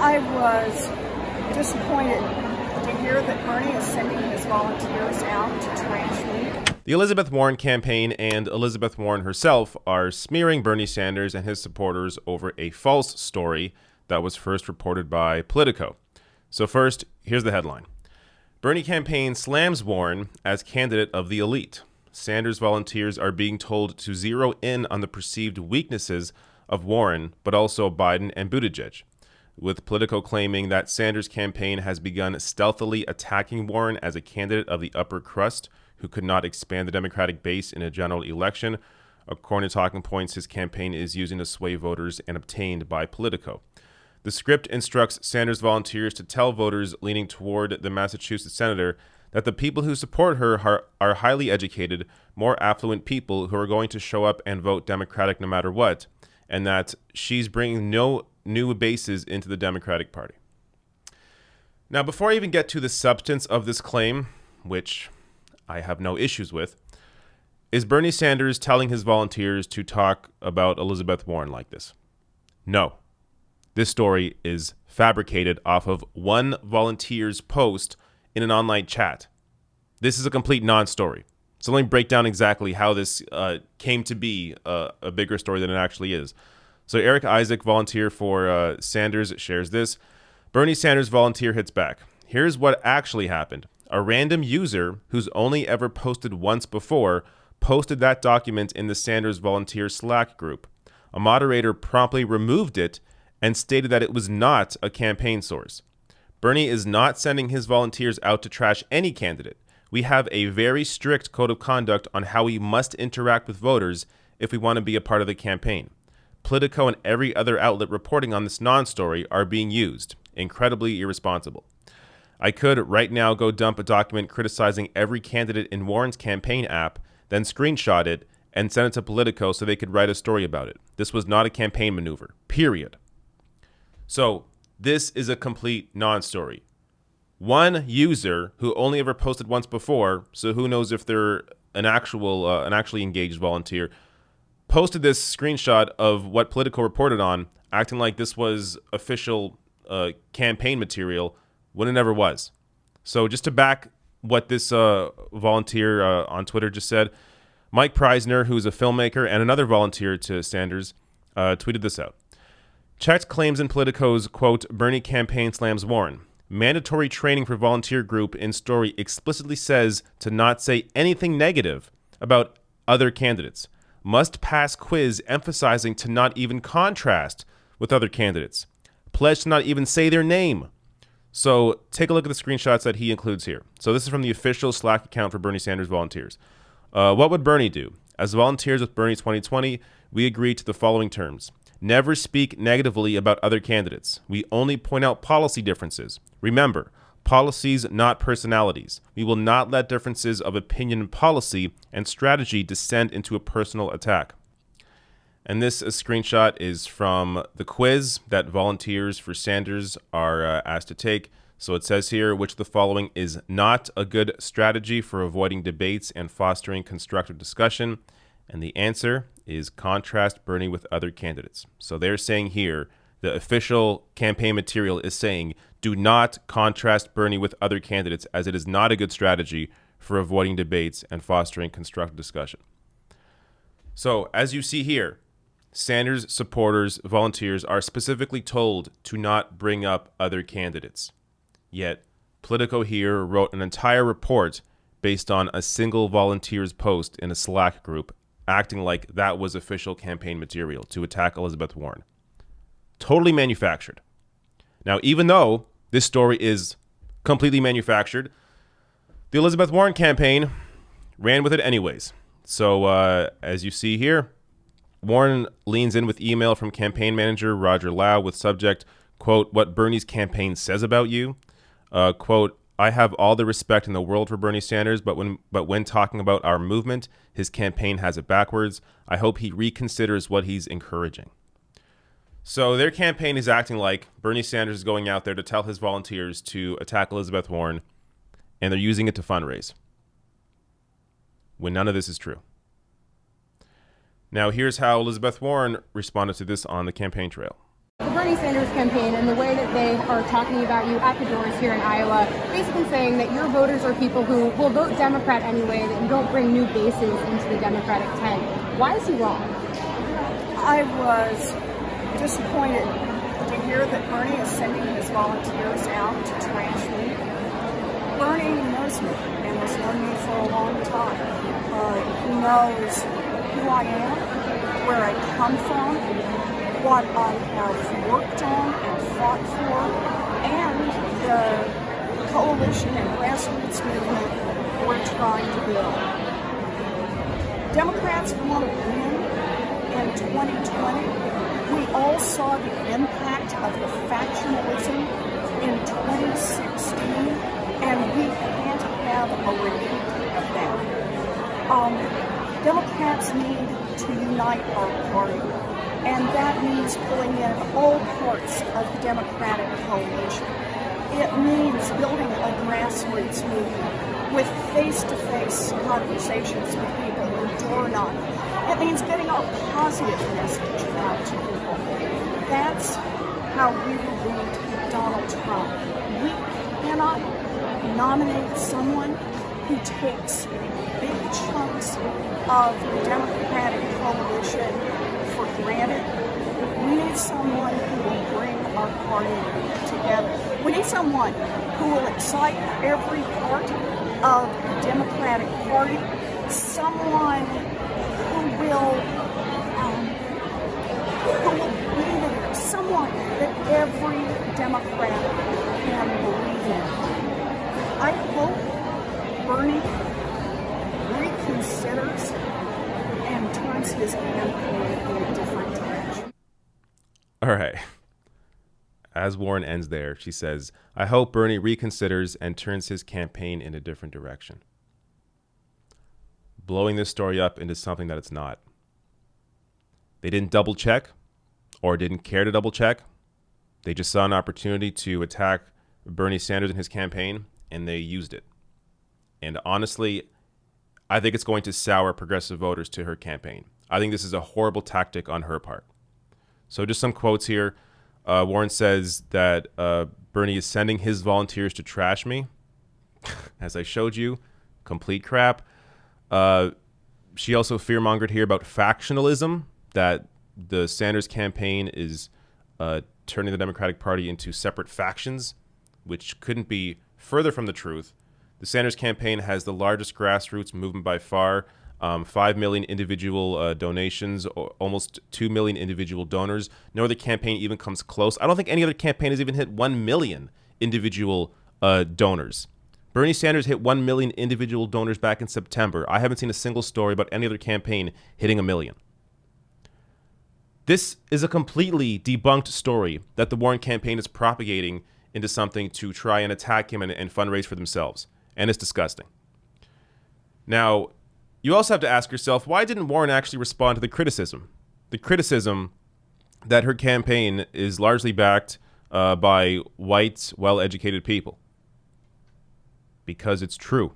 I was disappointed to hear that Bernie is sending his volunteers out to trash me. The Elizabeth Warren campaign and Elizabeth Warren herself are smearing Bernie Sanders and his supporters over a false story that was first reported by Politico. So first, here's the headline. Bernie campaign slams Warren as candidate of the elite. Sanders volunteers are being told to zero in on the perceived weaknesses of Warren, but also Biden and Buttigieg, with Politico claiming that Sanders' campaign has begun stealthily attacking Warren as a candidate of the upper crust who could not expand the Democratic base in a general election. According to Talking Points, his campaign is using to sway voters and obtained by Politico. The script instructs Sanders volunteers to tell voters leaning toward the Massachusetts senator that the people who support her are highly educated, more affluent people who are going to show up and vote Democratic no matter what, and that she's bringing no new bases into the Democratic Party. Now, before I even get to the substance of this claim, which I have no issues with, is Bernie Sanders telling his volunteers to talk about Elizabeth Warren like this? No. This story is fabricated off of one volunteer's post in an online chat. This is a complete non-story. So let me break down exactly how this came to be a bigger story than it actually is. So Eric Isaac, volunteer for Sanders, shares this. Bernie Sanders volunteer hits back. Here's what actually happened. A random user who's only ever posted once before posted that document in the Sanders volunteer Slack group. A moderator promptly removed it and stated that it was not a campaign source. Bernie is not sending his volunteers out to trash any candidate. We have a very strict code of conduct on how we must interact with voters if we want to be a part of the campaign. Politico and every other outlet reporting on this non-story are being used. Incredibly irresponsible. I could right now go dump a document criticizing every candidate in Warren's campaign app, then screenshot it and send it to Politico so they could write a story about it. This was not a campaign maneuver, period. So this is a complete non-story. One user who only ever posted once before, so who knows if they're an actually engaged volunteer, posted this screenshot of what Politico reported on, acting like this was official campaign material when it never was. So just to back what this volunteer on Twitter just said, Mike Preisner, who's a filmmaker and another volunteer to Sanders, tweeted this out. Checked claims in Politico's, quote, Bernie campaign slams Warren. Mandatory training for volunteer group in story explicitly says to not say anything negative about other candidates. Must pass quiz emphasizing to not even contrast with other candidates. Pledge to not even say their name. So take a look at the screenshots that he includes here. So this is from the official Slack account for Bernie Sanders volunteers. What would Bernie do? As volunteers with Bernie 2020, we agreed to the following terms. Never speak negatively about other candidates. We only point out policy differences. Remember, policies, not personalities. We will not let differences of opinion, policy, and strategy descend into a personal attack. And this screenshot is from the quiz that volunteers for Sanders are asked to take. So it says here, which of the following is not a good strategy for avoiding debates and fostering constructive discussion? And the answer is contrast Bernie with other candidates. So they're saying here, the official campaign material is saying, do not contrast Bernie with other candidates, as it is not a good strategy for avoiding debates and fostering constructive discussion. So as you see here, Sanders supporters, volunteers are specifically told to not bring up other candidates. Yet Politico here wrote an entire report based on a single volunteer's post in a Slack group, acting like that was official campaign material to attack Elizabeth Warren. Totally manufactured. Now, even though this story is completely manufactured, the Elizabeth Warren campaign ran with it anyways. So as you see here, Warren leans in with email from campaign manager Roger Lau with subject, quote, what Bernie's campaign says about you. Quote, I have all the respect in the world for Bernie Sanders, but when talking about our movement, his campaign has it backwards. I hope he reconsiders what he's encouraging. So their campaign is acting like Bernie Sanders is going out there to tell his volunteers to attack Elizabeth Warren, and they're using it to fundraise, when none of this is true. Now, here's how Elizabeth Warren responded to this on the campaign trail. The Bernie Sanders campaign and the way that they are talking about you at the doors here in Iowa, basically saying that your voters are people who will vote Democrat anyway, that you don't bring new bases into the Democratic tent. Why is he wrong? I was disappointed to hear that Bernie is sending his volunteers out to trash me. Bernie knows me and has known me for a long time. He knows who I am, where I come from, what I have worked on and fought for, and the coalition and grassroots movement we're trying to build. Democrats want to win in 2020. We all saw the impact of the factionalism in 2016, and we can't have a repeat of that. Democrats need to unite our party, and that means pulling in all parts of the Democratic coalition. It means building a grassroots movement with face-to-face conversations with people and door knocking. It means getting our positive message out to people. That's how we will beat Donald Trump. We cannot nominate someone who takes big chunks of the Democratic coalition for granted. We need someone who will bring our party together. We need someone who will excite every part of the Democratic Party. Someone who will be there. Someone that every Democrat can believe in. I hope Bernie reconsiders and turns his campaign in a different direction. All right. As Warren ends there, she says, I hope Bernie reconsiders and turns his campaign in a different direction. Blowing this story up into something that it's not. They didn't double check or didn't care to double check. They just saw an opportunity to attack Bernie Sanders and his campaign, and they used it. And honestly, I think it's going to sour progressive voters to her campaign. I think this is a horrible tactic on her part. So just some quotes here. Warren says that Bernie is sending his volunteers to trash me. As I showed you, complete crap. She also fearmongered here about factionalism, that the Sanders campaign is turning the Democratic Party into separate factions, which couldn't be further from the truth. The Sanders campaign has the largest grassroots movement by far, 5 million individual donations, almost 2 million individual donors. No other campaign even comes close. I don't think any other campaign has even hit 1 million individual donors. Bernie Sanders hit 1 million individual donors back in September. I haven't seen a single story about any other campaign hitting 1 million. This is a completely debunked story that the Warren campaign is propagating into something to try and attack him and fundraise for themselves. And it's disgusting. Now, you also have to ask yourself, why didn't Warren actually respond to the criticism? The criticism that her campaign is largely backed by white, well-educated people. Because it's true.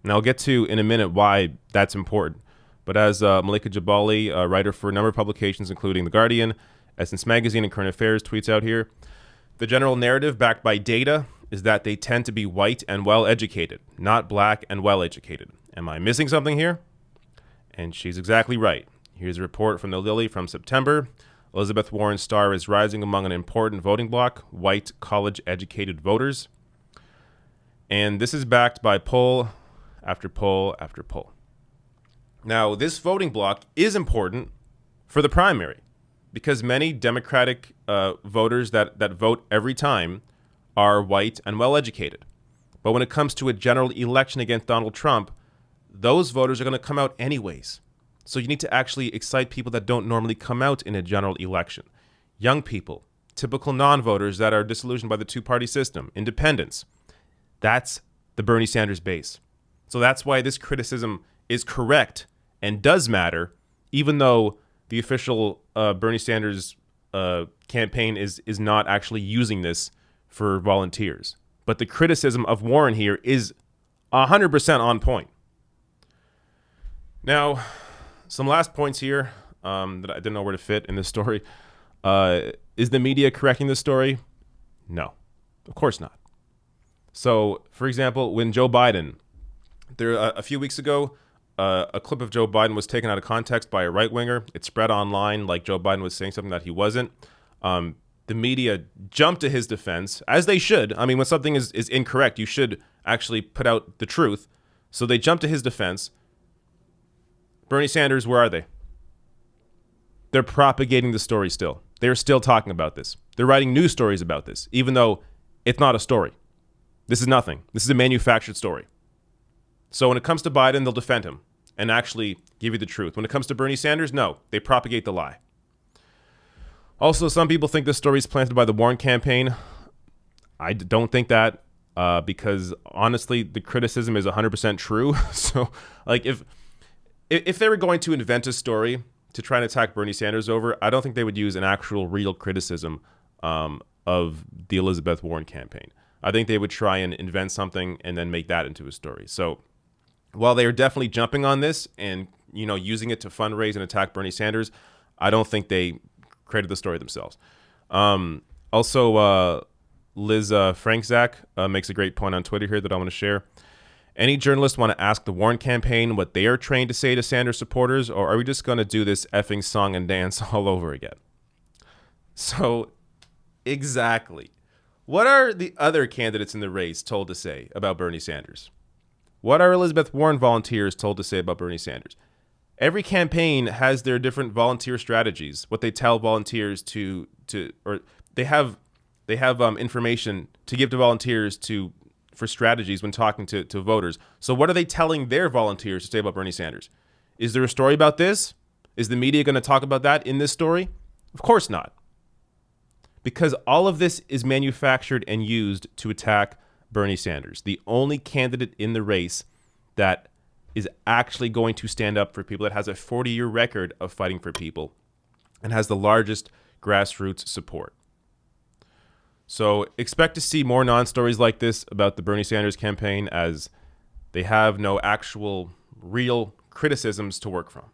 And I'll get to in a minute why that's important. But as Malika Jabali, a writer for a number of publications, including The Guardian, Essence Magazine, and Current Affairs, tweets out here, the general narrative backed by data is that they tend to be white and well-educated, not black and well-educated. Am I missing something here? And she's exactly right. Here's a report from the Lily from September. Elizabeth Warren's star is rising among an important voting bloc, white college-educated voters. And this is backed by poll after poll after poll. Now, this voting bloc is important for the primary because many Democratic voters that vote every time are white and well-educated. But when it comes to a general election against Donald Trump, those voters are going to come out anyways. So you need to actually excite people that don't normally come out in a general election. Young people, typical non-voters that are disillusioned by the two-party system, independents. That's the Bernie Sanders base. So that's why this criticism is correct and does matter, even though the official Bernie Sanders campaign is not actually using this for volunteers. But the criticism of Warren here is 100% on point. Now, some last points here that I didn't know where to fit in this story. Is the media correcting the story? No, of course not. So, for example, when Joe Biden, a few weeks ago, a clip of Joe Biden was taken out of context by a right-winger. It spread online like Joe Biden was saying something that he wasn't. The media jumped to his defense, as they should. I mean, when something is incorrect, you should actually put out the truth. So they jumped to his defense. Bernie Sanders, where are they? They're propagating the story still. They're still talking about this. They're writing news stories about this, even though it's not a story. This is nothing. This is a manufactured story. So when it comes to Biden, they'll defend him and actually give you the truth. When it comes to Bernie Sanders, no, they propagate the lie. Also, some people think this story is planted by the Warren campaign. I don't think that because honestly, the criticism is 100% true. So like if they were going to invent a story to try and attack Bernie Sanders over, I don't think they would use an actual real criticism of the Elizabeth Warren campaign. I think they would try and invent something and then make that into a story. So while they are definitely jumping on this and, you know, using it to fundraise and attack Bernie Sanders, I don't think they created the story themselves. Also, Liz Frankzak makes a great point on Twitter here that I want to share. Any journalists want to ask the Warren campaign what they are trained to say to Sanders supporters, or are we just going to do this effing song and dance all over again? So, exactly. What are the other candidates in the race told to say about Bernie Sanders? What are Elizabeth Warren volunteers told to say about Bernie Sanders? Every campaign has their different volunteer strategies, what they tell volunteers or they have information to give to volunteers for strategies when talking to voters. So what are they telling their volunteers to say about Bernie Sanders? Is there a story about this? Is the media going to talk about that in this story? Of course not. Because all of this is manufactured and used to attack Bernie Sanders, the only candidate in the race that is actually going to stand up for people, that has a 40-year record of fighting for people and has the largest grassroots support. So expect to see more non-stories like this about the Bernie Sanders campaign, as they have no actual real criticisms to work from.